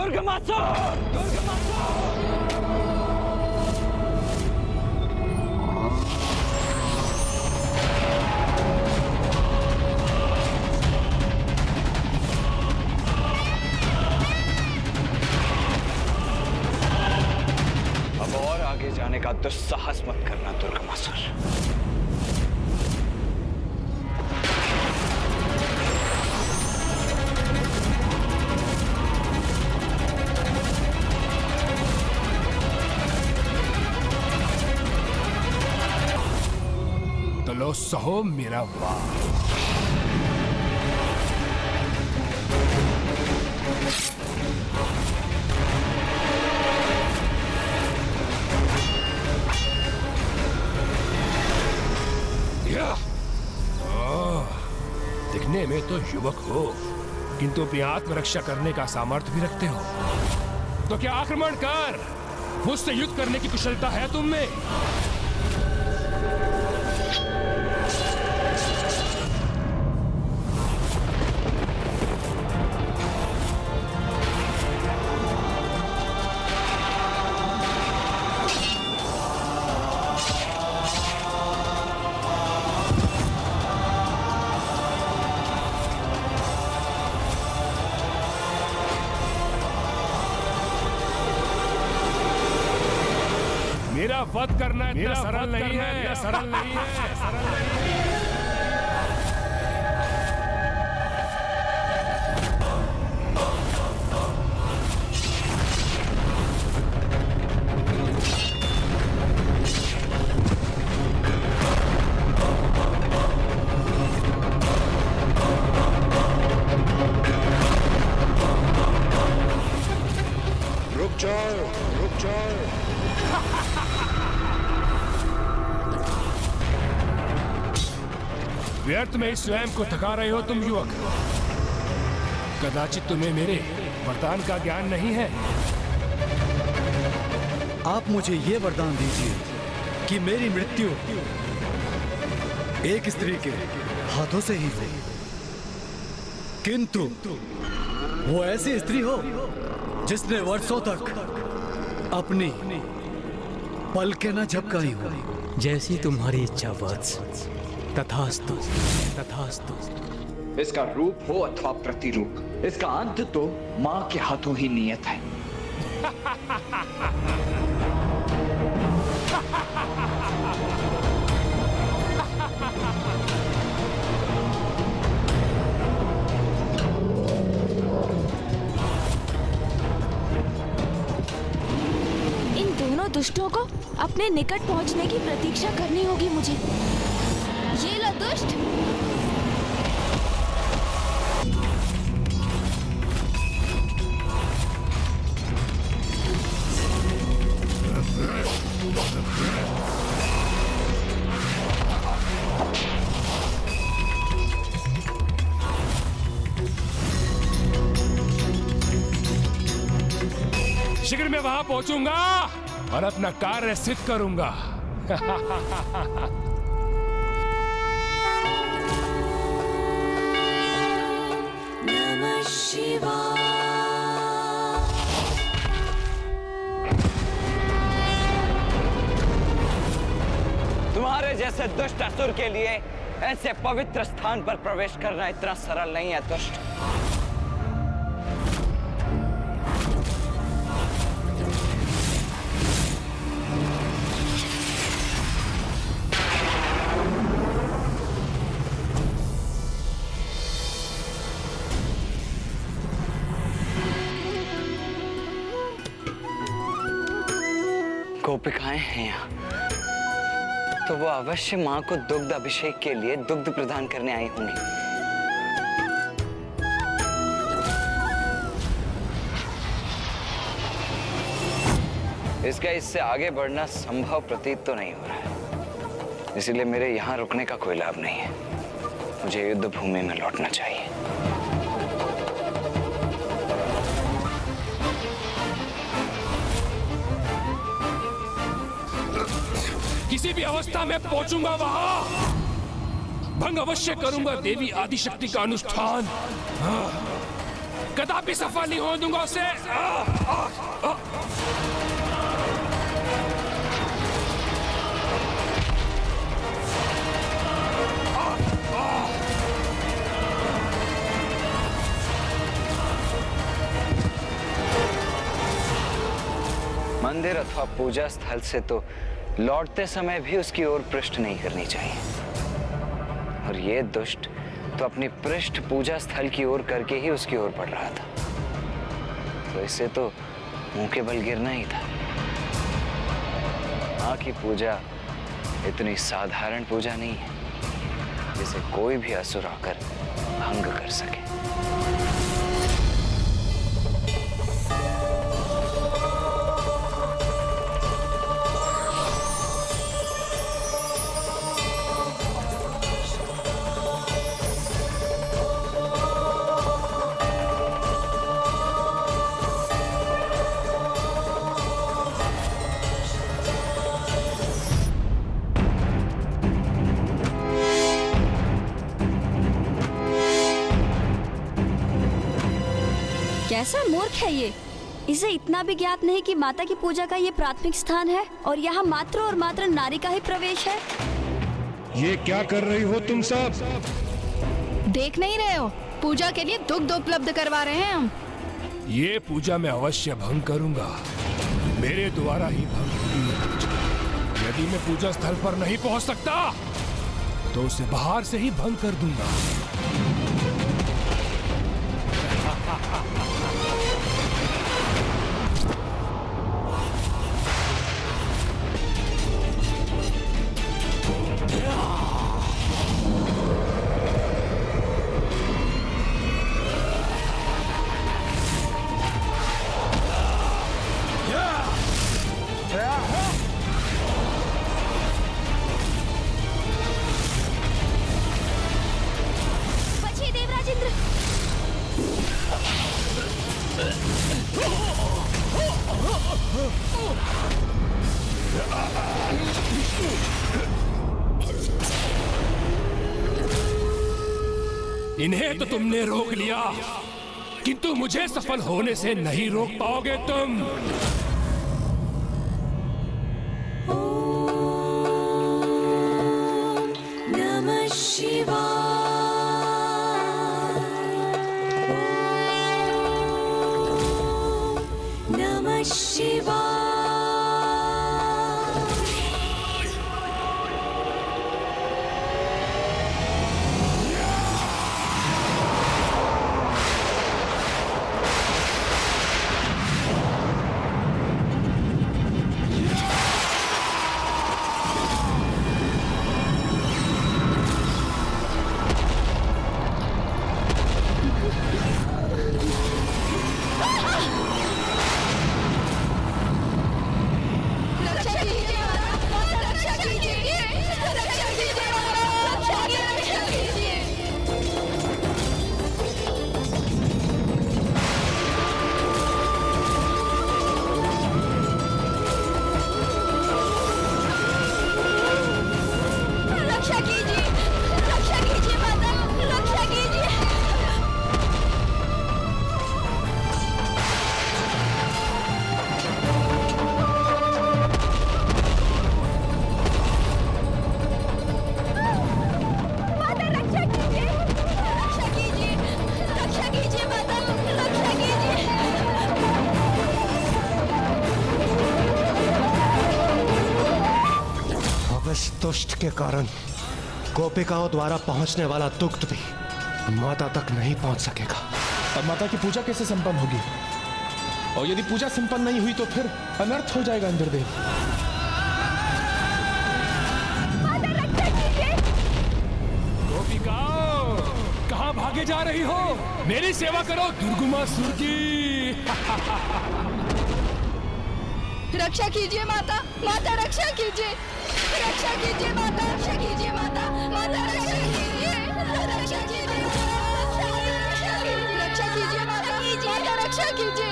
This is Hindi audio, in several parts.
दुर्गमासुर! अब और आगे जाने का दुस्साहस मत करना दुर्गमासुर। लो सहो मेरा वार। दिखने में तो युवक हो, किंतु अपनी आत्मरक्षा करने का सामर्थ्य भी रखते हो, तो क्या आक्रमण कर। मुझसे युद्ध करने की कुशलता है तुम में? मेरा वध करना इतना सरल नहीं है, सरल नहीं है, सरल नहीं है। रुक जाओ, रुक जाओ। व्यर्थ में स्वयं को थका रहे हो तुम युवक। कदाचित तुम्हें मेरे वरदान का ज्ञान नहीं है। आप मुझे ये वरदान दीजिए कि मेरी मृत्यु एक स्त्री के हाथों से ही हो, किंतु वो ऐसी स्त्री हो जिसने वर्षों तक अपनी पलकें न झपकाई हो। जैसी तुम्हारी इच्छा वत्स। तथास्तु, तथास्तु। इसका रूप हो अथवा प्रतिरूप, इसका अंत तो मां के हाथों ही नियत है। इन दोनों दुष्टों को अपने निकट पहुंचने की प्रतीक्षा करनी होगी मुझे। ये लो दुष्ट। शीघ्र मैं वहां पहुंचूंगा और अपना कार्य सिद्ध करूंगा। तुम्हारे जैसे दुष्ट असुर के लिए ऐसे पवित्र स्थान पर प्रवेश करना इतना सरल नहीं है दुष्ट। गोपिकाएं हैं यहाँ, तो वो अवश्य मां को दुग्ध अभिषेक के लिए दुग्ध प्रदान करने आई होंगी। इसका इससे आगे बढ़ना संभव प्रतीत तो नहीं हो रहा है, इसलिए मेरे यहाँ रुकने का कोई लाभ नहीं है। मुझे युद्ध भूमि में लौटना चाहिए। किसी भी अवस्था में पहुंचूंगा वहां, भंग अवश्य करूंगा देवी आदिशक्ति का अनुष्ठान। कदापि सफल नहीं होने दूंगा उसे। मंदिर अथवा पूजा स्थल से तो लौटते समय भी उसकी ओर पृष्ठ नहीं करनी चाहिए, और ये दुष्ट तो अपनी पृष्ठ पूजा स्थल की ओर करके ही उसकी ओर बढ़ रहा था, तो इससे तो मुंह के बल गिरना ही था। मां की पूजा इतनी साधारण पूजा नहीं है जिसे कोई भी असुर आकर भंग कर सके। कैसा मूर्ख है ये। इसे इतना भी ज्ञात नहीं कि माता की पूजा का ये प्राथमिक स्थान है और यहाँ मात्र और मात्र नारी का ही प्रवेश है। ये क्या कर रही हो तुम सब? देख नहीं रहे हो, पूजा के लिए दुग्ध उपलब्ध करवा रहे हैं हम। ये पूजा मैं अवश्य भंग करूंगा, मेरे द्वारा ही भंग होगी ये पूजा। यदि मैं पूजा स्थल पर नहीं पहुंच सकता तो उसे बाहर से ही भंग कर दूंगा। बचिए देवराजेंद्र। इन्हें तो तुमने रोक लिया, किंतु मुझे सफल होने से नहीं रोक पाओगे तुम। नमः शिवाय। नमः शिवाय। इस दुष्ट के कारण गोपिकाओं द्वारा पहुंचने वाला दुग्ध भी माता तक नहीं पहुंच सकेगा। अब माता की पूजा कैसे संपन्न होगी? और यदि पूजा संपन्न नहीं हुई तो फिर अनर्थ हो जाएगा इंद्रदेव। गोपिकाओं, कहाँ भागे जा रही हो? मेरी सेवा करो दुर्गुमासुर की। रक्षा कीजिए माता, माता रक्षा कीजिए, रक्षा कीजिए माता, रक्षा कीजिए माता, माता रक्षा कीजिए, रक्षा कीजिए, रक्षा कीजिए माता, माता रक्षा कीजिए,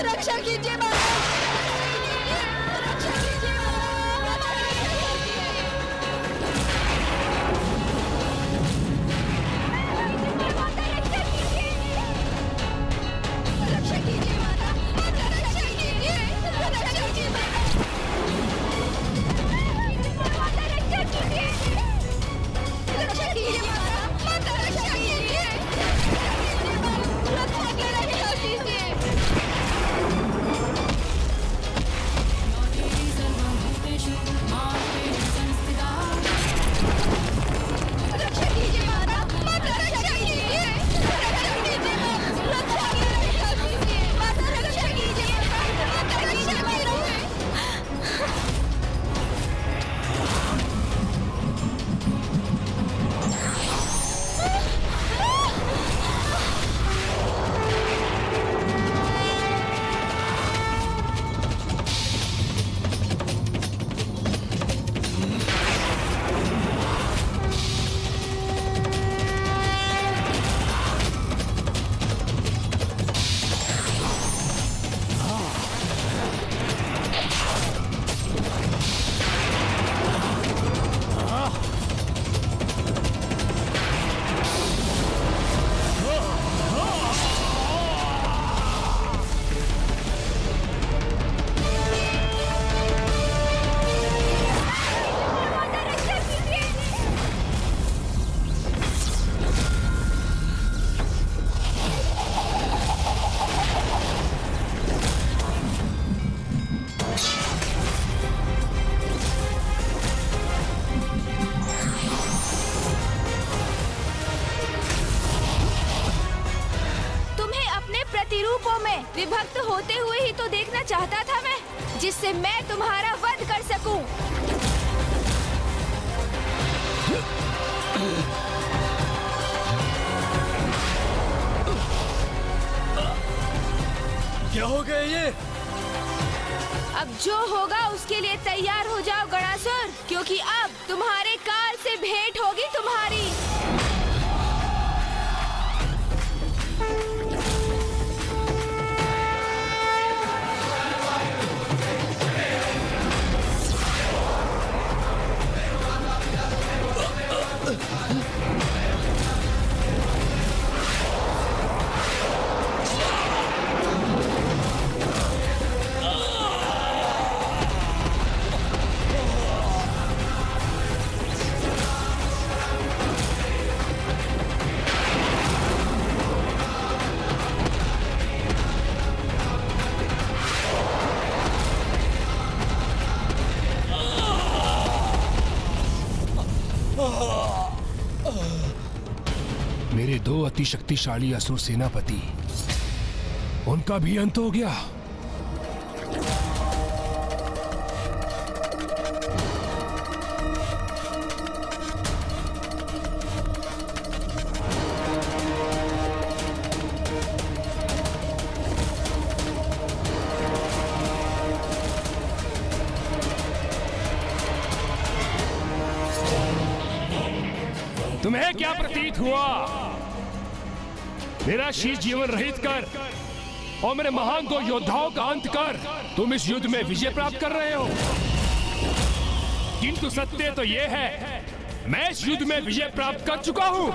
रक्षा कीजिए माता, रक्षा कीजिए माता, रूपों में विभक्त होते हुए ही तो देखना चाहता था मैं, जिससे मैं तुम्हारा वध कर सकूं। क्या हो गया ये? अब जो होगा उसके लिए तैयार हो जाओ गणासुर, क्योंकि अब तुम्हारे काल से भेंट होगी तुम्हारी। मेरे दो अति शक्तिशाली असुर सेनापति, उनका भी अंत हो गया। तुम्हें क्या प्रतीत हुआ? मेरा शीश जीवन रहित कर और मेरे महान दो योद्धाओं का अंत कर तुम इस युद्ध में विजय प्राप्त कर रहे हो। किंतु सत्य तो यह है, मैं इस युद्ध में विजय प्राप्त कर चुका हूं,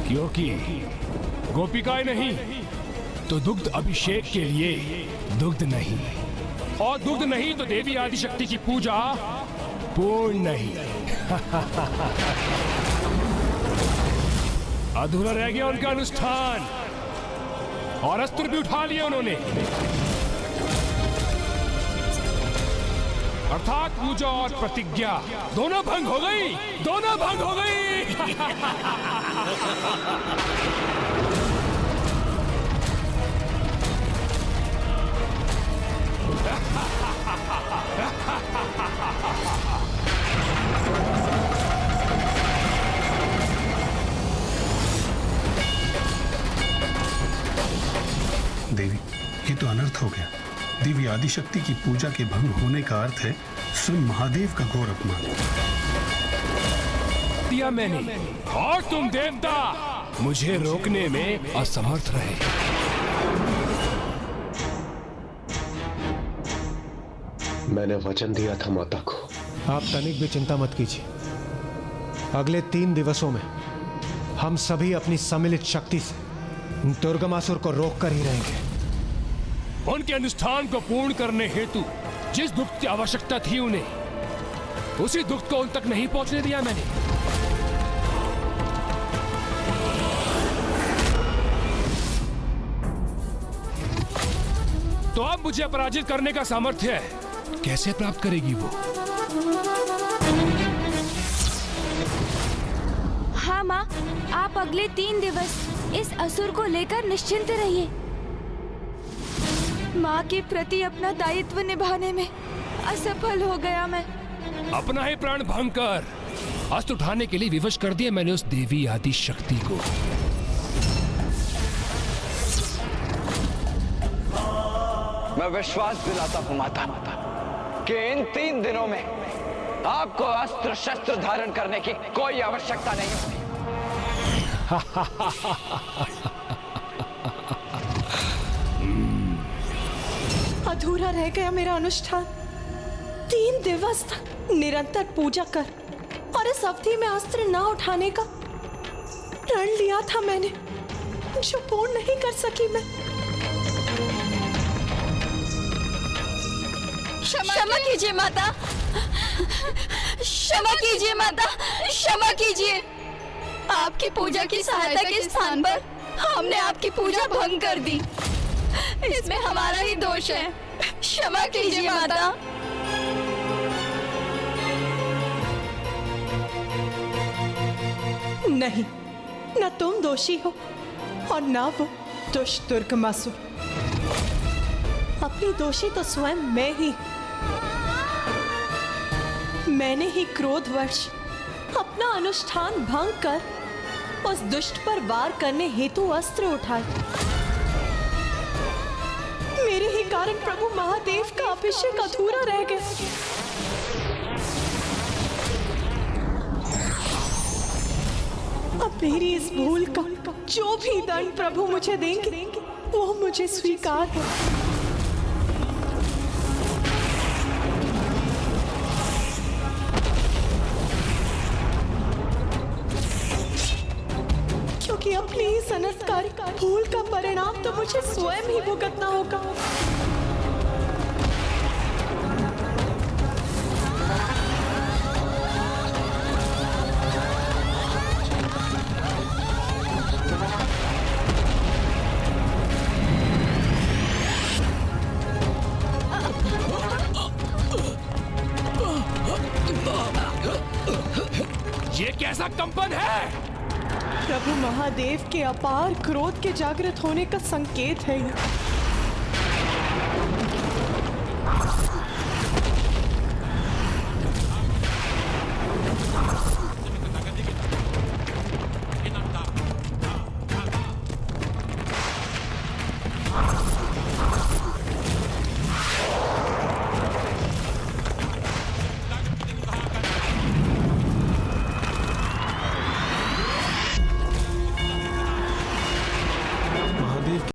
क्योंकि गोपिकाएं नहीं तो दुग्ध अभिषेक के लिए दुग्ध नहीं, और दुग्ध नहीं तो देवी आदिशक्ति की पूजा पूर्ण नहीं। अधूरा रह गया उनका अनुष्ठान, और अस्त्र भी उठा लिए उन्होंने, अर्थात पूजा और प्रतिज्ञा दोनों भंग हो गई, दोनों भंग हो गई। देवी, ये तो अनर्थ हो गया। देवी आदिशक्ति की पूजा के भंग होने का अर्थ है स्वयं महादेव का घोर अपमान। दिया मैंने, और तुम देवता मुझे रोकने में असमर्थ रहे। मैंने वचन दिया था माता को। आप तनिक भी चिंता मत कीजिए, अगले 3 दिवसों में हम सभी अपनी सम्मिलित शक्ति से दुर्गमासुर को रोक कर ही रहेंगे। उनके अनुष्ठान को पूर्ण करने हेतु जिस दुख की आवश्यकता थी उन्हें, उसी दुख को उन तक नहीं पहुंचने दिया मैंने। तो अब मुझे पराजित करने का सामर्थ्य कैसे प्राप्त करेगी वो? हाँ माँ, आप अगले 3 दिवस इस असुर को लेकर निश्चिंत रहिए। माँ के प्रति अपना दायित्व निभाने में असफल हो गया मैं। अपना ही प्राण भंग कर अस्त्र उठाने के लिए विवश कर दिया मैंने उस देवी आदि शक्ति को। मैं विश्वास दिलाता हूँ माता कि इन 3 दिनों में आपको अस्त्र शस्त्र धारण करने की कोई आवश्यकता नहीं होगी। अधूरा रह गया मेरा अनुष्ठान। 3 दिवस तक निरंतर पूजा कर और इस अवधि में अस्त्र न उठाने का रण लिया था मैंने, जो पूर्ण नहीं कर सकी मैं। क्षमा कीजिए माता, क्षमा कीजिए माता, क्षमा कीजिए। आपकी पूजा की सहायता के स्थान पर हमने आपकी पूजा भंग कर दी, इसमें हमारा ही दोष है। क्षमा कीजिए माता। नहीं, न तुम दोषी हो और न वो दुष्ट दुर्गमासुर। अपनी दोषी तो स्वयं मैं ही। मैंने ही क्रोधवश अपना अनुष्ठान भंग कर उस दुष्ट पर वार करने हेतु अस्त्र उठाए। मेरे ही कारण प्रभु महादेव का अभिषेक अधूरा रह गया। अब मेरी इस भूल का जो भी दंड प्रभु मुझे देंगे वो मुझे स्वीकार है। क्योंकि अपनी इस अनर्थकारी भूल का परिणाम तो मुझे स्वयं ही भुगतना होगा। ये कैसा कंपन है? प्रभु महादेव के अपार क्रोध के जागृत होने का संकेत है ये।